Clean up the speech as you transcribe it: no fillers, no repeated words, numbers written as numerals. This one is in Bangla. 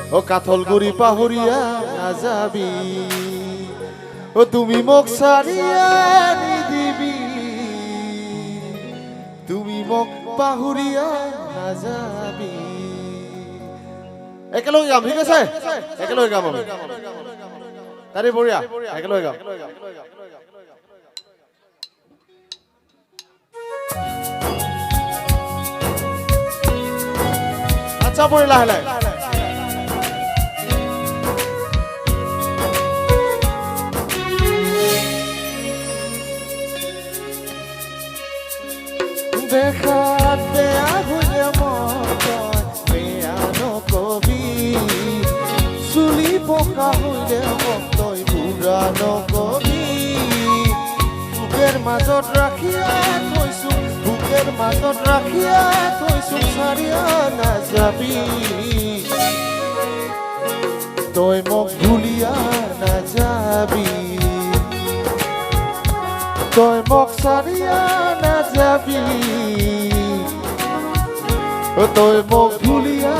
ও কাথল গুড়ি পাহরিয়া না যাবি ও তুমি মোক সারিয়া নিদিবি তুমি মোক পাহরিয়া না যাবি একেলগে গাম ঠিক আছে একেলগে গাম আমি তারে বঢ়িয়া একেলগে গাম আচ্ছা পড়ি লাহে লাহে দেখাত বেয়া হইলে মন বেয়া নকবি চুলি পকা হইলে মন তই বুঢ়া নকবি বুকের মাজত রাখিয়া থৈছো বুকের মাজত রাখিয়া থৈছো সারিয়া নাযাবি তই মোক ভুলিয়া নাযাবি তই মোক সারিয়া নাযাবি তই মোক ভুলিয়া